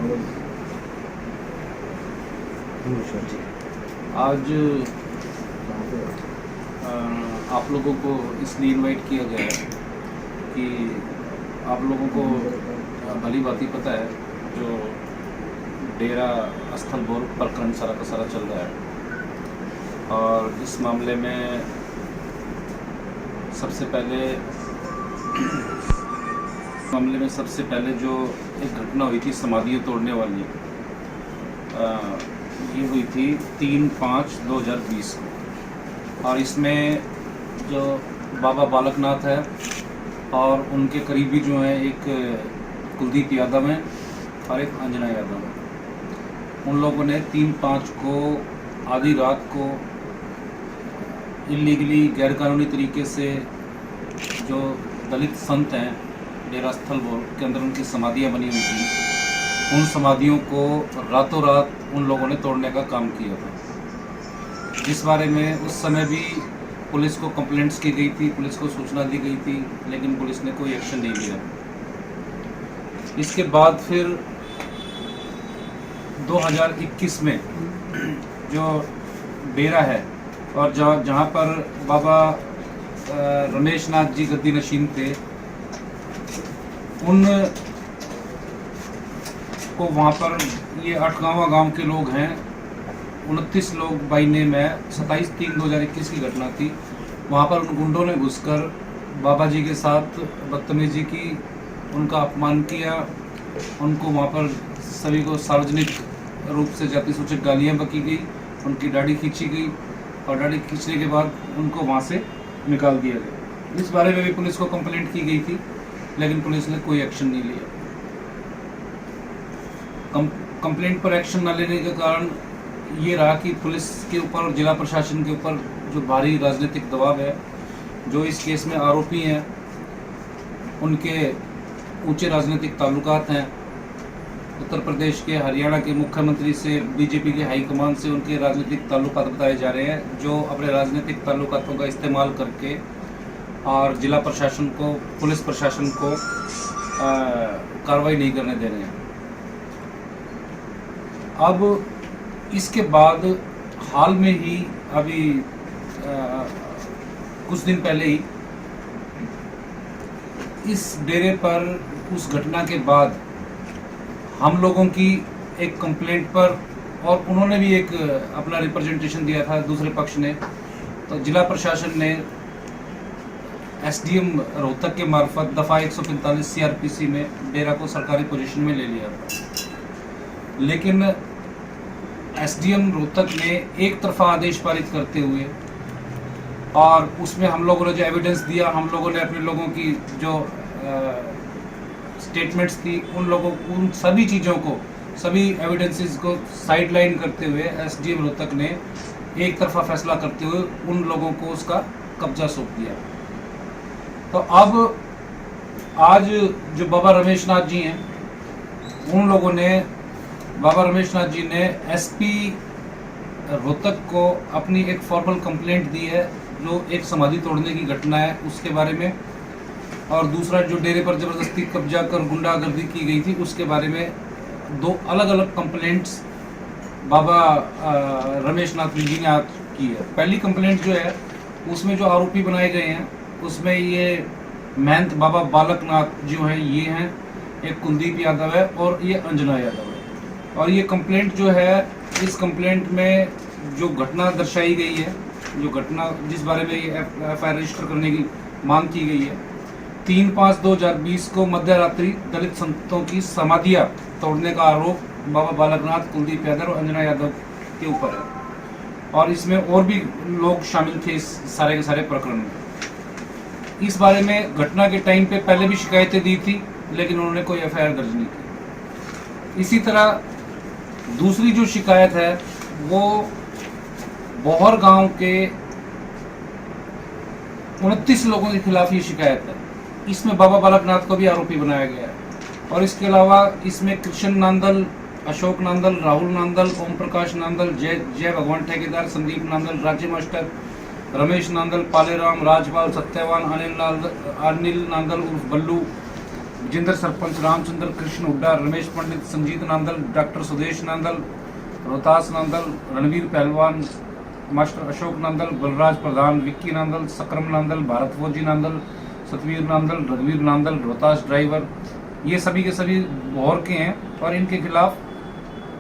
आज आप लोगों को इसलिए इनवाइट किया गया है कि आप लोगों को भली बात ही पता है जो डेरा स्थल बोर प्रकरण सारा का सारा चल रहा है। और इस मामले में सबसे पहले जो एक घटना हुई थी समाधियाँ तोड़ने वाली, ये हुई थी 3/5/2020 को। और इसमें जो बाबा बालकनाथ है और उनके करीबी जो हैं एक कुलदीप यादव हैं और एक अंजना यादव है, उन लोगों ने 3/5 को आधी रात को इलीगली गैरकानूनी तरीके से जो दलित संत हैं डेरा स्थल बोर के अंदर उनकी समाधियाँ बनी हुई थी, उन समाधियों को रातों रात उन लोगों ने तोड़ने का काम किया था, जिस बारे में उस समय भी पुलिस को कंप्लेंट्स की गई थी, पुलिस को सूचना दी गई थी, लेकिन पुलिस ने कोई एक्शन नहीं लिया। इसके बाद फिर 2021 में जो डेरा है और जहाँ पर बाबा रमेश नाथ जी गद्दी नशीन थे, उन को वहाँ पर ये अठगांवा गांव के लोग हैं, 29 लोग बाई नेम है। 27/3/2021 की घटना थी। वहाँ पर उन गुंडों ने घुसकर बाबा जी के साथ बदतमीजी की, उनका अपमान किया, उनको वहाँ पर सभी को सार्वजनिक रूप से जाति सूचक गालियाँ बकी गई, उनकी दाढ़ी खींची गई और दाढ़ी खींचने के बाद उनको वहाँ से निकाल दिया गया। इस बारे में भी पुलिस को कंप्लेंट की गई थी, लेकिन पुलिस ने कोई एक्शन नहीं लिया। कंप्लेंट पर एक्शन न लेने के कारण ये रहा कि पुलिस के ऊपर और जिला प्रशासन के ऊपर जो भारी राजनीतिक दबाव है, जो इस केस में आरोपी हैं उनके ऊंचे राजनीतिक ताल्लुकात हैं, उत्तर प्रदेश के, हरियाणा के मुख्यमंत्री से, बीजेपी के हाईकमान से उनके राजनीतिक ताल्लुकात बताए जा रहे हैं, जो अपने राजनीतिक ताल्लुकातों का इस्तेमाल करके और जिला प्रशासन को, पुलिस प्रशासन को कार्रवाई नहीं करने दे रहे हैं। अब इसके बाद हाल में ही अभी कुछ दिन पहले ही इस डेरे पर उस घटना के बाद हम लोगों की एक कंप्लेंट पर, और उन्होंने भी एक अपना रिप्रेजेंटेशन दिया था दूसरे पक्ष ने, तो जिला प्रशासन ने एसडीएम रोहतक के मार्फत दफ़ा 145 सीआरपीसी में डेरा को सरकारी पोजीशन में ले लिया था। लेकिन एसडीएम रोहतक ने एक तरफा आदेश पारित करते हुए, और उसमें हम लोगों ने जो एविडेंस दिया, हम लोगों ने अपने लोगों की जो स्टेटमेंट्स थी, उन सभी चीज़ों को, सभी एविडेंसेस को साइडलाइन करते हुए एसडीएम रोहतक ने एक तरफा फैसला करते हुए उन लोगों को उसका कब्जा सौंप दिया। तो अब आज जो बाबा रमेश नाथ जी हैं, उन लोगों ने, बाबा रमेश नाथ जी ने एसपी रोहतक को अपनी एक फॉर्मल कंप्लेंट दी है, जो एक समाधि तोड़ने की घटना है उसके बारे में, और दूसरा जो डेरे पर ज़बरदस्ती कब्जा कर गुंडागर्दी की गई थी उसके बारे में। दो अलग अलग कंप्लेंट्स बाबा रमेश नाथ जी ने आज की है। पहली कंप्लेंट जो है उसमें जो आरोपी बनाए गए हैं उसमें ये महंत बाबा बालकनाथ जो हैं ये हैं, एक कुलदीप यादव है और ये अंजना यादव है। और ये कंप्लेंट जो है, इस कंप्लेंट में जो घटना दर्शाई गई है, जो घटना जिस बारे में ये एफआईआर रजिस्टर करने की मांग की गई है, 3/5/2020 को मध्य रात्रि दलित संतों की समाधियाँ तोड़ने का आरोप बाबा बालकनाथ, कुलदीप यादव और अंजना यादव के ऊपर है। और इसमें और भी लोग शामिल थे इस सारे के सारे प्रकरण में। इस बारे में घटना के टाइम पे पहले भी शिकायतें दी थी, लेकिन उन्होंने कोई एफआईआर दर्ज नहीं की। इसी तरह दूसरी जो शिकायत है वो बोहर गांव के 29 लोगों के खिलाफ ये शिकायत है। इसमें बाबा बालकनाथ को भी आरोपी बनाया गया है, और इसके अलावा इसमें कृष्ण नांदल, अशोक नांदल, राहुल नांदल, ओम प्रकाश नांदल, जय भगवान ठेकेदार, संदीप नांदल, राज्य मास्टर, रमेश नांदल, पालेराम, राजपाल, सत्यवान, अनिल नांदल उर्फ बल्लू, विजेंद्र सरपंच, रामचंद्र कृष्ण हुड्डा, रमेश पंडित, संजीत नांदल, डॉक्टर सुदेश नांदल, रोहतास नांदल, रणवीर पहलवान, मास्टर अशोक नांदल, बलराज प्रधान, विक्की नांदल, सकरम नांदल, भारत फौजी नांदल, सतवीर नांदल, रघुवीर नांदल, रोहतास ड्राइवर, ये सभी के सभी भौर के हैं और इनके खिलाफ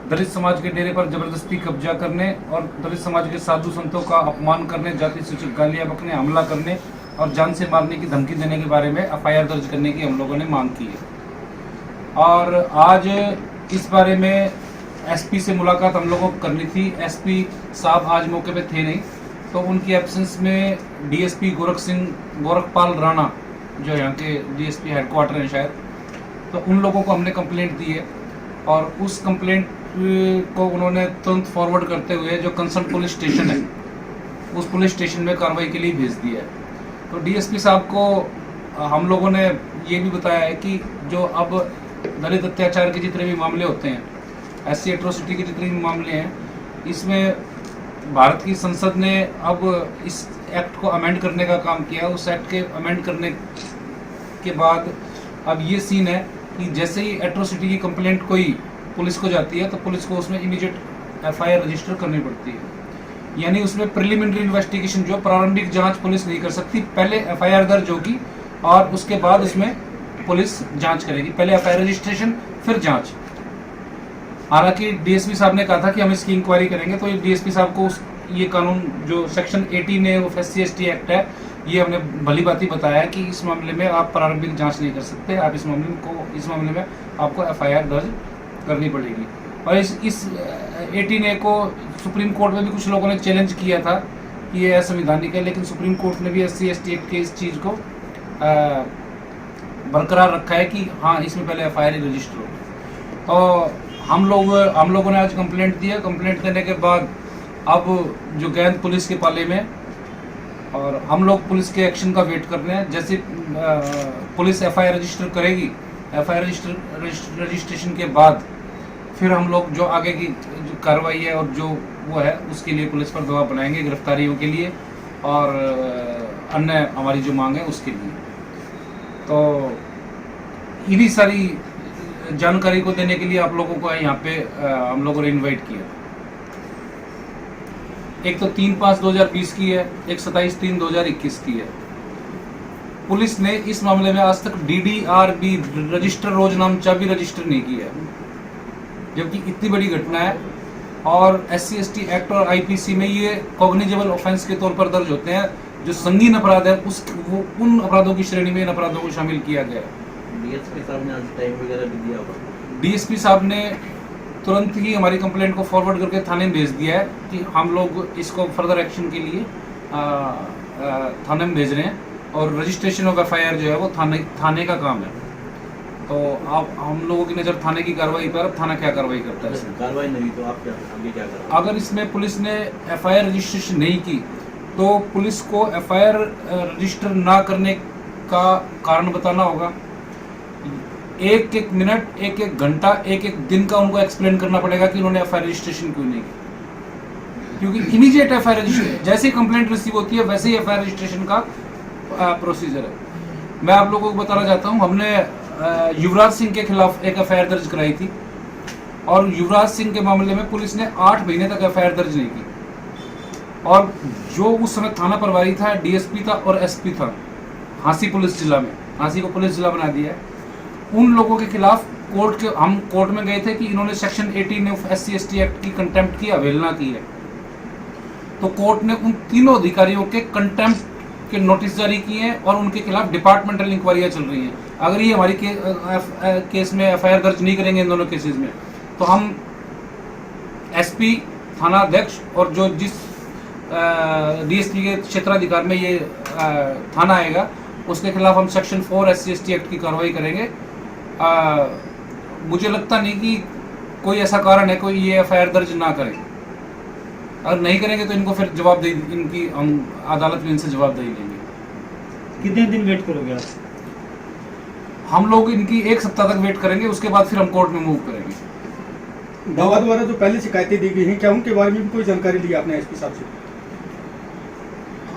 दलित समाज के डेरे पर जबरदस्ती कब्जा करने और दलित समाज के साधु संतों का अपमान करने, जाति सूचक गालियां बकने, हमला करने और जान से मारने की धमकी देने के बारे में एफआईआर दर्ज करने की हम लोगों ने मांग की है। और आज इस बारे में एसपी से मुलाकात हम लोगों को करनी थी। एसपी साहब आज मौके पे थे नहीं, तो उनकी एब्सेंस में डीएसपी गोरखपाल राणा जो यहाँ के डीएसपी हेडक्वार्टर हैं शायद, तो उन लोगों को हमने कंप्लेंट दी है और उस कंप्लेंट को उन्होंने तुरंत फॉरवर्ड करते हुए जो कंसर्न पुलिस स्टेशन है उस पुलिस स्टेशन में कार्रवाई के लिए भेज दिया है। तो डीएसपी साहब को हम लोगों ने ये भी बताया है कि जो अब दलित अत्याचार के जितने भी मामले होते हैं, एससी एट्रोसिटी के जितने भी मामले हैं, इसमें भारत की संसद ने अब इस एक्ट को अमेंड करने का काम किया। उस एक्ट के अमेंड करने के बाद अब ये सीन है कि जैसे ही एट्रोसिटी की कंप्लेंट कोई पुलिस को जाती है तो पुलिस को उसमें इमीडिएट एफआईआर रजिस्टर करनी पड़ती है। यानी उसमें प्रिलिमिनरी इन्वेस्टिगेशन जो प्रारंभिक जांच पुलिस नहीं कर सकती, पहले एफआईआर दर्ज होगी और उसके बाद उसमें पुलिस जांच करेगी। पहले एफआईआर रजिस्ट्रेशन फिर जांच। हालांकि डीएसपी साहब ने कहा था कि हम इसकी इंक्वायरी करेंगे, तो ये डीएसपी साहब को ये कानून जो सेक्शन 18 ऑफ SC/ST एक्ट है, ये हमने भली बात ही बताया है कि इस मामले में आप प्रारंभिक जांच नहीं कर सकते, आप इस मामले में आपको एफआईआर दर्ज करनी पड़ेगी। और इस 18A को सुप्रीम कोर्ट में भी कुछ लोगों ने चैलेंज किया था कि ये असंवैधानिक है, लेकिन सुप्रीम कोर्ट ने भी SC/ST एक्ट के इस चीज़ को बरकरार रखा है कि हाँ, इसमें पहले एफआईआर रजिस्टर हो। तो हम लोगों ने आज कंप्लेंट दी है। कंप्लेंट देने के बाद अब जो गेंद पुलिस के पाले में, और हम लोग पुलिस के एक्शन का वेट कर रहे हैं। जैसे पुलिस एफआईआर रजिस्टर करेगी, एफआईआर रजिस्ट्रेशन के बाद फिर हम लोग जो आगे की जो कार्रवाई है और जो वो है उसके लिए पुलिस पर दबाव बनाएंगे, गिरफ्तारियों के लिए और अन्य हमारी जो मांग है उसके लिए। तो इन्हीं सारी जानकारी को देने के लिए आप लोगों को यहाँ पे हम लोगों ने इनवाइट किया। एक तो 3/5/2020 की है, एक 27/3/2021 की है। पुलिस ने इस मामले में आज तक DDRB रजिस्टर रोजनामचा भी रजिस्टर नहीं किया है, जबकि इतनी बड़ी घटना है। और SC/ST एक्ट और IPC में ये कॉग्निजेबल ऑफेंस के तौर पर दर्ज होते हैं। जो संगीन अपराध है उन अपराधों की श्रेणी में इन अपराधों को शामिल किया गया है। DSP साहब ने आज टाइम वगैरह भी दिया होगा। DSP साहब ने तुरंत ही हमारी कंप्लेंट को फॉरवर्ड करके थाने में भेज दिया है कि हम लोग इसको फर्दर एक्शन के लिए थाने में भेज रहे हैं और रजिस्ट्रेशन ऑफ एफआईआर जो है वो थाने का काम है। तो आप हम लोगों की नज़र थाने की कार्रवाई पर, अब थाना क्या कार्रवाई करता है। कार्रवाई नहीं तो आप आगे क्या करें? अगर इसमें पुलिस ने एफआईआर रजिस्ट्रेशन नहीं की तो पुलिस को एफआईआर रजिस्टर ना करने का कारण बताना होगा। एक एक मिनट, एक एक घंटा, एक एक दिन का उनको एक्सप्लेन करना पड़ेगा कि उन्होंने एफआईआर रजिस्ट्रेशन क्यों नहीं की। क्योंकि इमीडिएट एफआईआर रजिस्ट्रेशन, जैसे ही कंप्लेंट रिसीव होती है वैसे ही एफआईआर रजिस्ट्रेशन का प्रोसीजर है। मैं आप लोगों को बताना चाहता हूँ, हमने युवराज सिंह के खिलाफ एक एफआईआर दर्ज कराई थी और युवराज सिंह के मामले में पुलिस ने 8 महीने तक एफआईआर दर्ज नहीं की। और जो उस समय थाना प्रभारी था, DSP था और SP था, हांसी पुलिस जिला में, हांसी को पुलिस जिला बना दिया है। उन लोगों के खिलाफ हम कोर्ट में गए थे कि इन्होंने सेक्शन 18 ऑफ SC/ST एक्ट की कंटेम्प्ट की अवहेलना की है। तो कोर्ट ने उन तीनों अधिकारियों के कंटेम्प्ट के नोटिस जारी किए हैं और उनके खिलाफ डिपार्टमेंटल इंक्वायरियां चल रही हैं। अगर ये हमारी केस में एफआईआर दर्ज नहीं करेंगे इन दोनों केसेस में, तो हम SP, थाना अध्यक्ष और जो जिस DSP के क्षेत्राधिकार में ये थाना आएगा उसके खिलाफ हम सेक्शन 4 SC/ST एक्ट की कार्रवाई करेंगे। मुझे लगता नहीं कि कोई ऐसा कारण है कोई ये एफआईआर दर्ज ना करे। अगर नहीं करेंगे तो इनको फिर जवाबदेही, इनकी हम अदालत में इनसे जवाबदेही लेंगे। कितने दिन वेट करोगे आप? हम लोग इनकी 1 सप्ताह तक वेट करेंगे, उसके बाद फिर हम कोर्ट में मूव करेंगे। दावा द्वारा जो पहले शिकायतें दी गई हैं, क्या उनके बारे में भी कोई जानकारी ली आपने SP साहब से?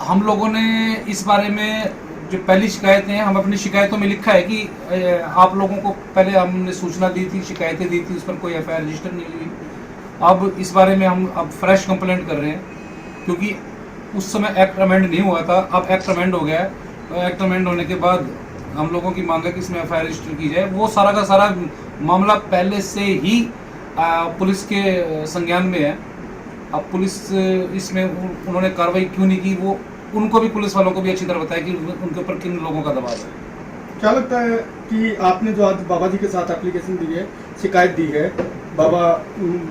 हम लोगों ने इस बारे में जो पहली शिकायतें हैं, हम अपनी शिकायतों में लिखा है कि आप लोगों को पहले हमने सूचना दी थी, शिकायतें दी थी, उस पर कोई एफआईआर रजिस्टर नहीं हुई। अब इस बारे में हम अब फ्रेश कंप्लेंट कर रहे हैं, क्योंकि उस समय एक्ट अमेंड नहीं हुआ था, अब एक्ट अमेंड हो गया है। तो एक्ट अमेंड होने के बाद हम लोगों की मांग है कि इसमें एफआईआर रजिस्टर की जाए। वो सारा का सारा मामला पहले से ही पुलिस के संज्ञान में है। अब पुलिस इसमें उन्होंने कार्रवाई क्यों नहीं की, वो उनको भी, पुलिस वालों को भी अच्छी तरह बताया कि उनके ऊपर किन लोगों का दबाव है। क्या लगता है कि आपने जो आज बाबा जी के साथ एप्लीकेशन दी है, शिकायत दी है बाबा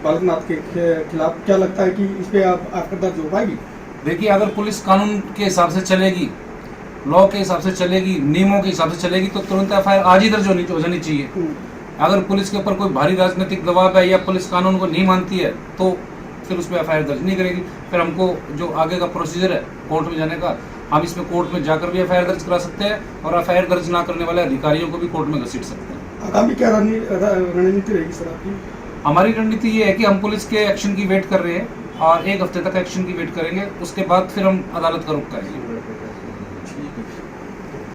बालकनाथ के खिलाफ, क्या लगता है कि इस पे आपका दर्ज हो पाएगी? देखिए, अगर पुलिस कानून के हिसाब से चलेगी, लॉ के हिसाब से चलेगी, नियमों के हिसाब से चलेगी, तो तुरंत एफआईआर आज ही दर्ज हो जानी चाहिए। अगर पुलिस के ऊपर कोई भारी राजनीतिक दबाव है या पुलिस कानून को नहीं मानती है, तो फिर उसमें एफआईआर दर्ज नहीं करेगी। फिर हमको जो आगे का प्रोसीजर है कोर्ट में जाने का, हम इसमें कोर्ट में जाकर भी एफआईआर दर्ज करा सकते हैं, और एफआईआर दर्ज ना करने वाले अधिकारियों को भी कोर्ट में घसीट सकते हैं। आगामी क्या रणनीति रहेगी सर आपकी? हमारी रणनीति ये है कि हम पुलिस के एक्शन की वेट कर रहे हैं, और 1 हफ्ते तक एक्शन की वेट करेंगे, उसके बाद फिर हम अदालत का रुख करेंगे।